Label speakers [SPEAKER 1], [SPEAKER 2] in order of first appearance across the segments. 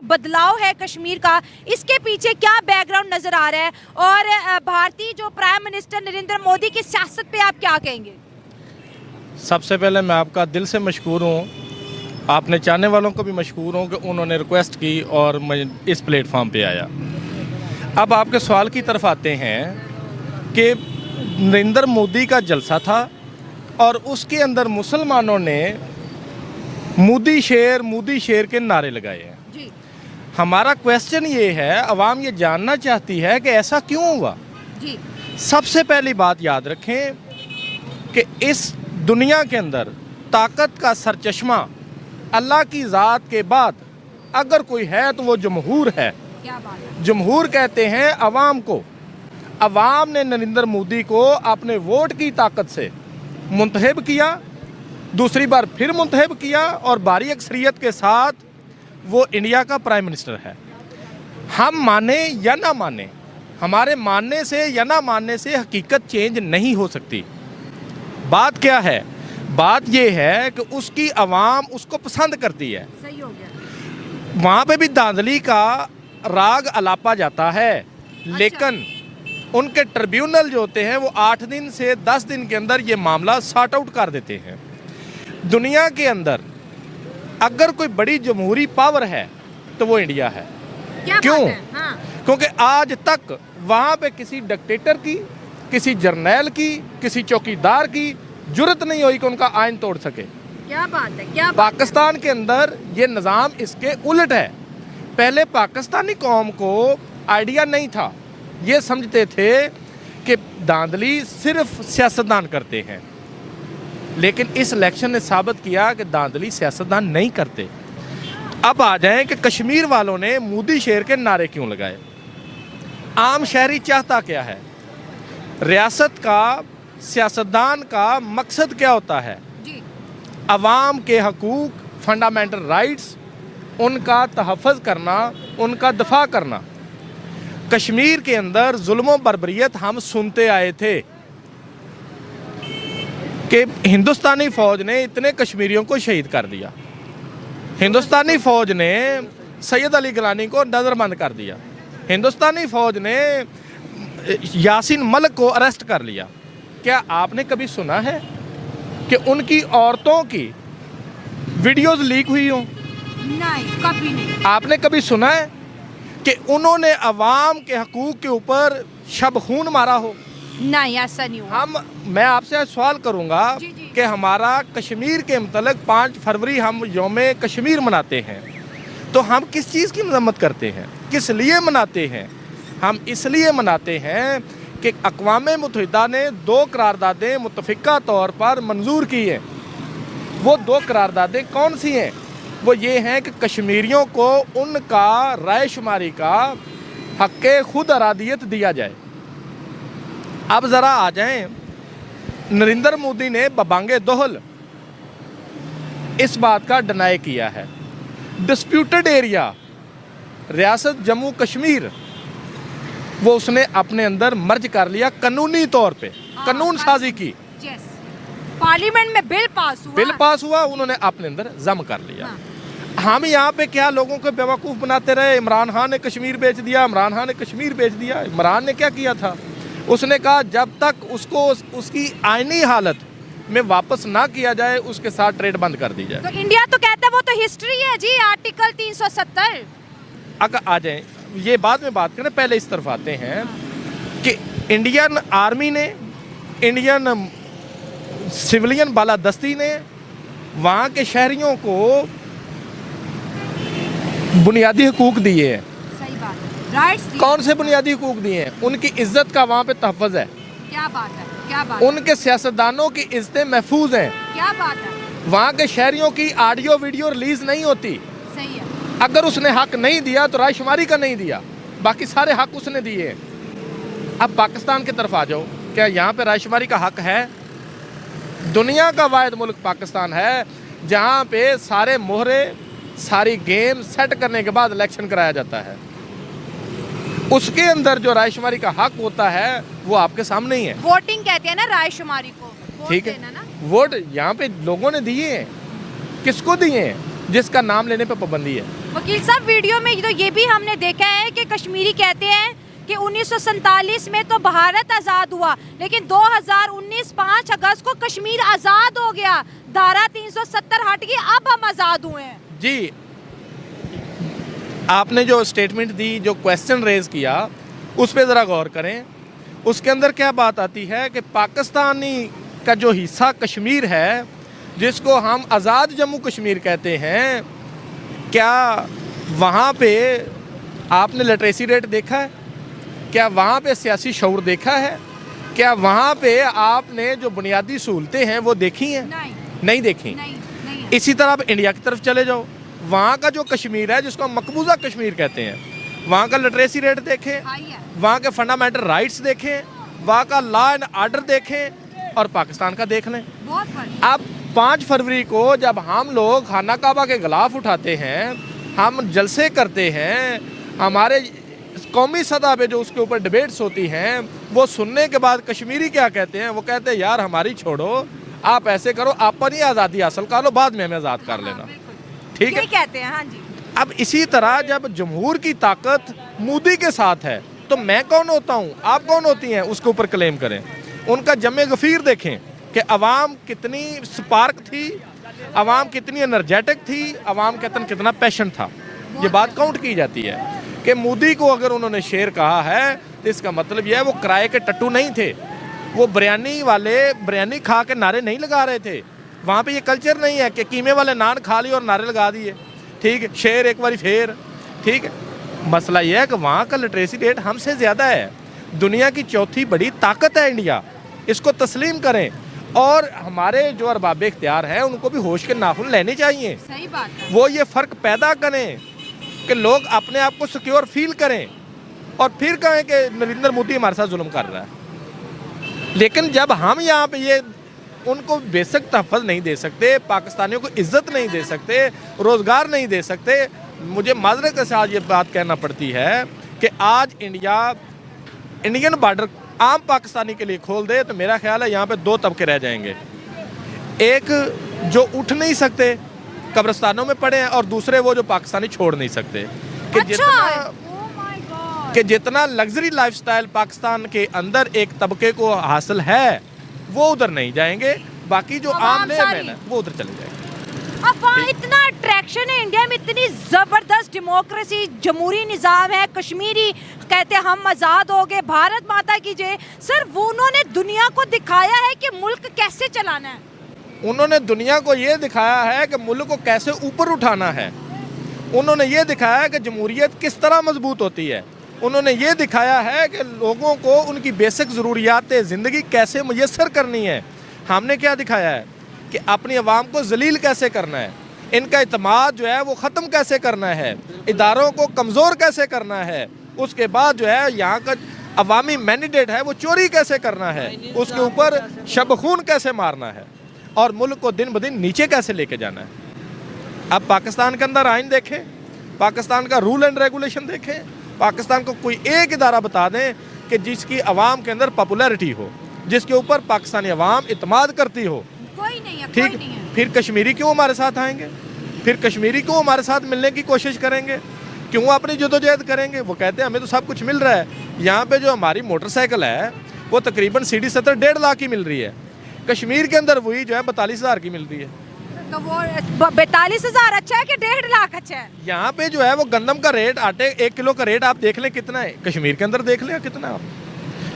[SPEAKER 1] बदलाव है कश्मीर का, इसके पीछे क्या बैकग्राउंड नजर आ रहा है और भारतीय जो प्राइम मिनिस्टर नरेंद्र मोदी की सियासत पे आप क्या कहेंगे?
[SPEAKER 2] सबसे पहले मैं आपका दिल से मशकूर हूँ, आपने चाहने वालों को भी मशकूर हूँ कि उन्होंने रिक्वेस्ट की और मैं इस प्लेटफॉर्म पे आया। अब आपके सवाल की तरफ आते हैं कि नरेंद्र मोदी का जलसा था और उसके अंदर मुसलमानों ने मोदी शेर के नारे लगाए हैं।
[SPEAKER 1] जी
[SPEAKER 2] हमारा क्वेश्चन ये है, अवाम ये जानना चाहती है कि ऐसा क्यों हुआ।
[SPEAKER 1] जी
[SPEAKER 2] सबसे पहली बात याद रखें कि इस दुनिया के अंदर ताकत का सरचश्मा अल्लाह की ज़ात के बाद अगर कोई है तो वो जमहूर है।
[SPEAKER 1] क्या बात है।
[SPEAKER 2] जमहूर कहते हैं अवाम को। अवाम ने नरेंद्र मोदी को अपने वोट की ताकत से मुंतखब किया, दूसरी बार फिर मुंतखब किया और भारी अक्सरियत के साथ वो इंडिया का प्राइम मिनिस्टर है। हम माने या ना माने, हमारे मानने से या ना मानने से हकीकत चेंज नहीं हो सकती। बात क्या है? बात ये है कि उसकी आवाम उसको पसंद करती है।
[SPEAKER 1] सही हो गया।
[SPEAKER 2] वहाँ पे भी धांधली का राग अलापा जाता है, लेकिन उनके ट्रिब्यूनल जो होते हैं वो 8 दिन से 10 दिन के अंदर ये मामला सॉर्ट आउट कर देते हैं। दुनिया के अंदर अगर कोई बड़ी जमहूरी पावर है तो वो इंडिया है।
[SPEAKER 1] क्या
[SPEAKER 2] क्यों?
[SPEAKER 1] बात है? हाँ।
[SPEAKER 2] क्योंकि आज तक वहाँ पे किसी डिक्टेटर की, किसी जर्नैल की, किसी चौकीदार की जुर्रत नहीं हुई कि उनका आइन तोड़ सके।
[SPEAKER 1] क्या बात है। क्या बात
[SPEAKER 2] पाकिस्तान के अंदर ये निज़ाम इसके उलट है। पहले पाकिस्तानी कौम को आइडिया नहीं था, ये समझते थे कि धांधली सिर्फ सियासतदान करते हैं, लेकिन इस इलेक्शन ने साबित किया कि धांधली सियासतदान नहीं करते। अब आ जाएं कि कश्मीर वालों ने मोदी शेर के नारे क्यों लगाए। आम शहरी चाहता क्या है? रियासत का, सियासतदान का मकसद क्या होता है?
[SPEAKER 1] जी
[SPEAKER 2] अवाम के हकूक, फंडामेंटल राइट्स, उनका तहफ़्फ़ुज़ करना, उनका दफा करना। कश्मीर के अंदर जुल्म बर्बरियत हम सुनते आए थे कि हिंदुस्तानी फ़ौज ने इतने कश्मीरियों को शहीद कर दिया, हिंदुस्तानी फ़ौज ने सैयद अली गिलानी को नज़रबंद कर दिया, हिंदुस्तानी फ़ौज ने यासीन मलिक को अरेस्ट कर लिया। क्या आपने कभी सुना है कि उनकी औरतों की वीडियोज़ लीक हुई हों?
[SPEAKER 1] नहीं, कभी नहीं।
[SPEAKER 2] आपने कभी सुना है कि उन्होंने अवाम के हकूक़ के ऊपर शब खून मारा हो?
[SPEAKER 1] नहीं, ऐसा नहीं हुआ।
[SPEAKER 2] मैं आपसे सवाल करूंगा
[SPEAKER 1] जी, जी।
[SPEAKER 2] कि हमारा कश्मीर के मतलब 5 फरवरी हम यौम कश्मीर मनाते हैं, तो हम किस चीज़ की मजम्मत करते हैं, किस लिए मनाते हैं? हम इसलिए मनाते हैं कि अक़वाम मुत्तहिदा ने 2 करारदादें मुत्तफ़िक़ा तौर पर मंजूर की हैं। वो 2 करारदादें कौन सी हैं? वो ये हैं कि कश्मीरियों को उनका राय शुमारी का हक़ खुद अरादियत दिया जाए। अब ज़रा आ जाएं, नरेंद्र मोदी ने बबांगे दोहल इस बात का डिनाई किया है। डिस्प्यूटेड एरिया रियासत जम्मू कश्मीर वो उसने अपने अंदर मर्ज कर लिया कानूनी तौर पे, कानून साजी की।
[SPEAKER 1] पार्लियामेंट में बिल पास हुआ,
[SPEAKER 2] उन्होंने अपने अंदर जम कर लिया। हम यहाँ पे क्या लोगों को बेवकूफ़ बनाते रहे? इमरान खान ने कश्मीर बेच दिया, इमरान खान ने कश्मीर बेच दिया। इमरान ने क्या किया था? उसने कहा जब तक उसको उसकी आईनी हालत में वापस ना किया जाए उसके साथ ट्रेड बंद कर दी जाए।
[SPEAKER 1] तो इंडिया तो कहता है वो तो हिस्ट्री है जी, आर्टिकल 370।
[SPEAKER 2] अगर आ जाए ये बाद में बात करें, पहले इस तरफ आते हैं कि इंडियन आर्मी ने, इंडियन सिविलियन बालादस्ती ने वहाँ के शहरियों को बुनियादी हकूक दिए हैं।
[SPEAKER 1] सही बात है। राइट्स
[SPEAKER 2] कौन से बुनियादी हकूक दिए हैं? उनकी इज्जत का वहाँ पे तहफ़्फ़ुज़ है।
[SPEAKER 1] क्या बात है। क्या बात है।
[SPEAKER 2] उनके सियासतदानों की इज्जतें महफूज हैं।
[SPEAKER 1] क्या बात है।
[SPEAKER 2] वहाँ के शहरियों की ऑडियो वीडियो रिलीज नहीं होती।
[SPEAKER 1] सही है।
[SPEAKER 2] अगर उसने हक नहीं दिया तो रायशुमारी का नहीं दिया, बाकी सारे हक उसने दिए हैं। अब पाकिस्तान की तरफ आ जाओ, क्या यहाँ पे रायशुमारी का हक है? दुनिया का वाहिद मुल्क पाकिस्तान है जहाँ पे सारे मोहरे, सारी गेम सेट करने के बाद इलेक्शन कराया जाता है। उसके अंदर जो रायशुमारी का हक होता है वो आपके सामने ही है।
[SPEAKER 1] वोटिंग कहते हैं ना रायशुमारी को।
[SPEAKER 2] ठीक है, वोट यहाँ पे लोगों ने दिए हैं। किसको दिए हैं? जिसका नाम लेने पर पाबंदी है।
[SPEAKER 1] वकील साहब, वीडियो में तो ये भी हमने देखा है कि कश्मीरी कहते हैं कि 1947 में तो भारत आज़ाद हुआ, लेकिन 2019 5 अगस्त को कश्मीर आज़ाद हो गया, धारा 370 हट गई, अब हम आज़ाद हुए हैं।
[SPEAKER 2] जी, आपने जो स्टेटमेंट दी, जो क्वेश्चन रेज किया, उस पर ज़रा गौर करें। उसके अंदर क्या बात आती है कि पाकिस्तानी का जो हिस्सा कश्मीर है, जिसको हम आज़ाद जम्मू कश्मीर कहते हैं, क्या वहाँ पे आपने लिटरेसी रेट देखा है? क्या वहाँ पे सियासी शऊर देखा है? क्या वहाँ पे आपने जो बुनियादी सहूलतें हैं वो देखी हैं? नहीं देखी।
[SPEAKER 1] नहीं।
[SPEAKER 2] इसी तरह आप इंडिया की तरफ चले जाओ, वहाँ का जो कश्मीर है, जिसको हम मकबूजा कश्मीर कहते हैं, वहाँ का लिटरेसी रेट देखें, वहाँ के फंडामेंटल राइट्स देखें, वहाँ का लॉ एंड आर्डर देखें, और पाकिस्तान का देख लें। अब 5 फरवरी को जब हम लोग खाना काबा के गिलाफ उठाते हैं, हम जलसे करते हैं, हमारे कौमी सतह पे जो उसके ऊपर डिबेट्स होती हैं, वो सुनने के बाद कश्मीरी क्या कहते हैं? वो कहते हैं यार हमारी छोड़ो, आप ऐसे करो, अपनी आज़ादी हासिल कर लो, बाद में हमें आज़ाद कर लेना। ठीक है,
[SPEAKER 1] कहते हैं। हाँ जी।
[SPEAKER 2] अब इसी तरह जब जमहूर की ताकत मोदी के साथ है, तो मैं कौन होता हूँ, आप कौन होती हैं उसके ऊपर क्लेम करें? उनका जमे गफीर देखें कि अवाम कितनी स्पार्क थी, अवाम कितनी एनर्जेटिक थी, अवाम के अंदर कितना पैशन था। ये बात काउंट की जाती है कि मोदी को अगर उन्होंने शेर कहा है, तो इसका मतलब यह है वो किराए के टट्टू नहीं थे, वो बिरयानी वाले बिरयानी खा के नारे नहीं लगा रहे थे। वहाँ पे ये कल्चर नहीं है कि कीमे वाले नान खा लिए और नारे लगा दिए। ठीक है, शेर एक बारी फेर। ठीक है, मसला यह है कि वहाँ का लिटरेसी रेट हमसे ज़्यादा है। दुनिया की चौथी बड़ी ताकत है इंडिया, इसको तस्लीम करें। और हमारे जो अरबाब इख्तियार हैं, उनको भी होश के नाखून लेने चाहिए।
[SPEAKER 1] सही बात है।
[SPEAKER 2] वो ये फ़र्क पैदा करें कि लोग अपने आप को सिक्योर फील करें, और फिर कहें कि नरेंद्र मोदी हमारे साथ जुल्म कर रहा है। लेकिन जब हम यहाँ पे ये उनको बेसिक तहफ़्फ़ुज़ नहीं दे सकते, पाकिस्तानियों को इज़्ज़त नहीं दे सकते, रोज़गार नहीं दे सकते, मुझे माज़रत के साथ ये बात कहना पड़ती है कि आज इंडियन बॉर्डर आम पाकिस्तानी के लिए खोल दे, तो मेरा ख्याल है यहाँ पे 2 तबके रह जाएंगे। एक जो उठ नहीं सकते, कब्रिस्तानों में पड़े हैं, और दूसरे वो जो पाकिस्तानी छोड़ नहीं सकते। कि जितना लग्जरी लाइफस्टाइल पाकिस्तान के अंदर एक तबके को हासिल है, वो उधर नहीं जाएंगे, बाकी जो आम लेमैन है वो उधर चले जाएंगे।
[SPEAKER 1] अब वहाँ इतना अट्रैक्शन है, इंडिया में इतनी ज़बरदस्त डेमोक्रेसी, जमहूरी निज़ाम है, कश्मीरी कहते हैं हम आज़ाद हो गए, भारत माता की जय। सर, वो उन्होंने दुनिया को दिखाया है कि मुल्क कैसे चलाना है।
[SPEAKER 2] उन्होंने दुनिया को ये दिखाया है कि मुल्क को कैसे ऊपर उठाना है। उन्होंने ये दिखाया है कि जमहूरियत किस तरह मजबूत होती है। उन्होंने ये दिखाया है कि लोगों को उनकी बेसिक ज़रूरियात ज़िंदगी कैसे मुयस्सर करनी है। हमने क्या दिखाया है कि अपनी आवाम को जलील कैसे करना है, इनका इत्मीनान जो है वो ख़त्म कैसे करना है, इदारों को कमज़ोर कैसे करना है, उसके बाद जो है यहाँ का अवामी मैंडेट है वो चोरी कैसे करना है, उसके ऊपर शब-खून कैसे मारना है, और मुल्क को दिन ब दिन नीचे कैसे लेके जाना है। अब पाकिस्तान के अंदर आइन देखें, पाकिस्तान का रूल एंड रेगुलेशन देखें, पाकिस्तान को कोई एक इदारा बता दें कि जिसकी आवाम के अंदर पॉपुलैरिटी हो, जिसके ऊपर पाकिस्तानी आवाम इत्मीनान करती हो।
[SPEAKER 1] कोई नहीं है।
[SPEAKER 2] ठीक, फिर कश्मीरी क्यों हमारे साथ आएंगे? फिर कश्मीरी क्यों हमारे साथ मिलने की कोशिश करेंगे? क्यों अपनी जदोजहद करेंगे? वो कहते हैं हमें तो सब कुछ मिल रहा है। यहाँ पे जो हमारी मोटरसाइकिल है वो तकरीबन CD 70 1.5 लाख की मिल रही है, कश्मीर के अंदर वही जो है 42,000 की मिल रही है।
[SPEAKER 1] तो वो 42,000 अच्छा है कि 1.5 लाख अच्छा है?
[SPEAKER 2] यहाँ पे जो है वो गंदम का रेट, आटे 1 किलो का रेट आप देख लें कितना है, कश्मीर के अंदर देख लें कितना आप।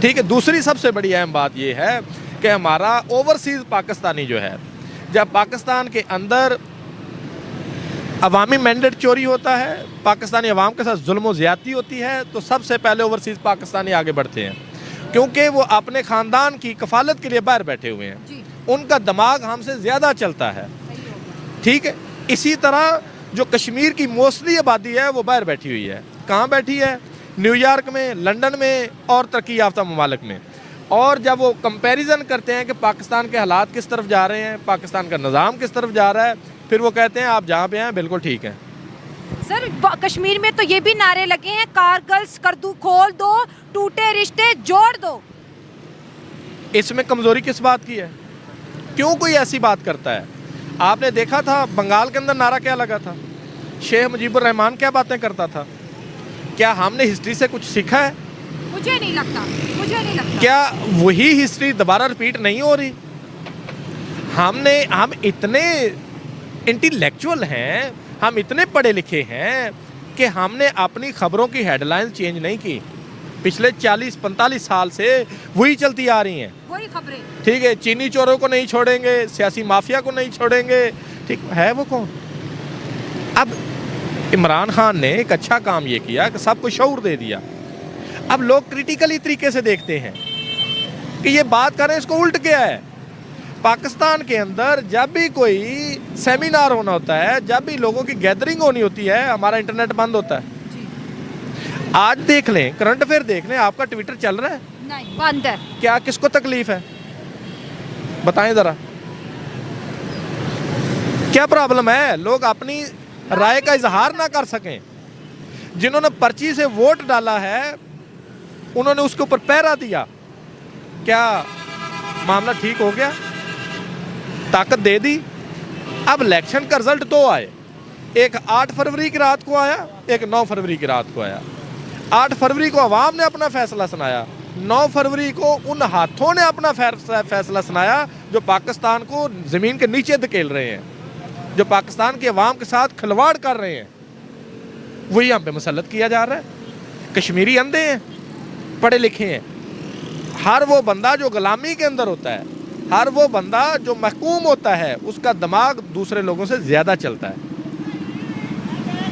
[SPEAKER 2] ठीक है, दूसरी सबसे बड़ी अहम बात ये है कि हमारा ओवरसीज़ पाकिस्तानी जो है, जब पाकिस्तान के अंदर अवामी मैंडेट चोरी होता है, पाकिस्तानी अवाम के साथ जुल्म व ज़्यादती होती है, तो सबसे पहले ओवरसीज़ पाकिस्तानी आगे बढ़ते हैं, क्योंकि वो अपने ख़ानदान की कफालत के लिए बाहर बैठे हुए हैं। उनका दिमाग हमसे ज़्यादा चलता है। ठीक है, इसी तरह जो कश्मीर की मोस्टली आबादी है वो बाहर बैठी हुई है। कहाँ बैठी है? न्यूयॉर्क में, लंदन में और तरक्की याफ्ता ममालिक में। और जब वो कंपैरिजन करते हैं कि पाकिस्तान के हालात किस तरफ जा रहे हैं, पाकिस्तान का निज़ाम किस तरफ जा रहा है, फिर वो कहते हैं आप जहाँ पे हैं बिल्कुल ठीक है।
[SPEAKER 1] सर, कश्मीर में तो ये भी नारे लगे हैं, कारगिल करदू खोल दो, टूटे रिश्ते जोड़ दो।
[SPEAKER 2] इसमें कमज़ोरी किस बात की है? क्यों कोई ऐसी बात करता है? आपने देखा था बंगाल के अंदर नारा क्या लगा था, शेख मुजीबुर रहमान क्या बातें करता था। क्या हमने हिस्ट्री से कुछ सीखा है?
[SPEAKER 1] मुझे नहीं लगता।
[SPEAKER 2] क्या वही हिस्ट्री दोबारा रिपीट नहीं हो रही? हम इतने इंटेलेक्चुअल हैं, हम इतने पढ़े लिखे हैं कि हमने अपनी खबरों की हेडलाइंस चेंज नहीं की। पिछले 40-45 साल से वही चलती आ रही हैं,
[SPEAKER 1] वही खबरें।
[SPEAKER 2] ठीक है, चीनी चोरों को नहीं छोड़ेंगे, सियासी माफिया को नहीं छोड़ेंगे, ठीक है। वो कौन? अब इमरान खान ने एक अच्छा काम ये किया कि सबको शऊर दे दिया। अब लोग क्रिटिकली तरीके से देखते हैं कि ये बात करें, इसको उल्ट गया है। पाकिस्तान के अंदर जब भी कोई सेमिनार होना होता है, जब भी लोगों की गैदरिंग होनी होती है, हमारा इंटरनेट बंद होता है। आज देख लें, करंट अफेयर देख लें, आपका ट्विटर चल रहा है?
[SPEAKER 1] नहीं, बंद है।
[SPEAKER 2] क्या किसको तकलीफ है बताएं जरा, क्या प्रॉब्लम है? लोग अपनी राय का इजहार ना कर सकें। जिन्होंने पर्ची से वोट डाला है उन्होंने उसके ऊपर पहरा दिया, क्या मामला ठीक हो गया? ताकत दे दी। अब इलेक्शन का रिजल्ट दो आए, एक 8 फरवरी की रात को आया, एक 9 फरवरी की रात को आया। 8 फरवरी को अवाम ने अपना फैसला सुनाया, 9 फरवरी को उन हाथों ने अपना फैसला सुनाया जो पाकिस्तान को ज़मीन के नीचे धकेल रहे हैं, जो पाकिस्तान के अवाम के साथ खिलवाड़ कर रहे हैं। वही हम पे मुसल्लत किया जा रहा है। कश्मीरी अंधे हैं, पढ़े लिखे हैं। हर वो बंदा जो गुलामी के अंदर होता है, हर वो बंदा जो महकूम होता है, उसका दिमाग दूसरे लोगों से ज़्यादा चलता है,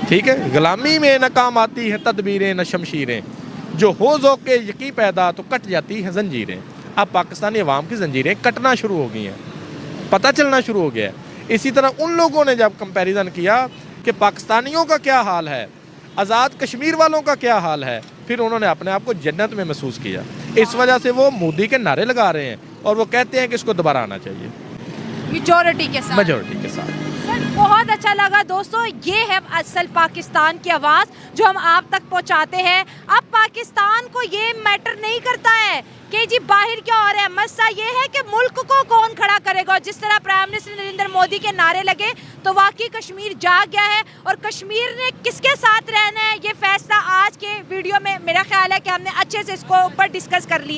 [SPEAKER 2] ठीक है। गुलामी में न काम आती है तदबीरें न शमशीरें, जो हो ज़ौक़े यकी पैदा तो कट जाती हैं जंजीरें। अब पाकिस्तानी अवाम की जंजीरें कटना शुरू हो गई हैं, पता चलना शुरू हो गया है। इसी तरह उन लोगों ने जब कंपैरिजन किया कि पाकिस्तानियों का क्या हाल है, आज़ाद कश्मीर वालों का क्या हाल है, फिर उन्होंने अपने आप को जन्नत में महसूस किया। इस वजह से वो मोदी के नारे लगा रहे हैं और वो कहते हैं कि इसको दोबारा आना चाहिए
[SPEAKER 1] मेजॉरिटी के साथ। सर बहुत अच्छा लगा दोस्तों, ये है असल पाकिस्तान की आवाज़ जो हम आप तक पहुंचाते हैं। अब पाकिस्तान को ये मैटर नहीं करता है कि जी बाहर क्या हो रहा है, मसला ये है कि मुल्क को कौन खड़ा करेगा। जिस तरह प्राइम मिनिस्टर नरेंद्र मोदी के नारे लगे तो वाकई कश्मीर जाग गया है, और कश्मीर ने किसके साथ रहना है ये फैसला आज के वीडियो में मेरा ख्याल है कि हमने अच्छे से इसको ऊपर डिस्कस कर लिया।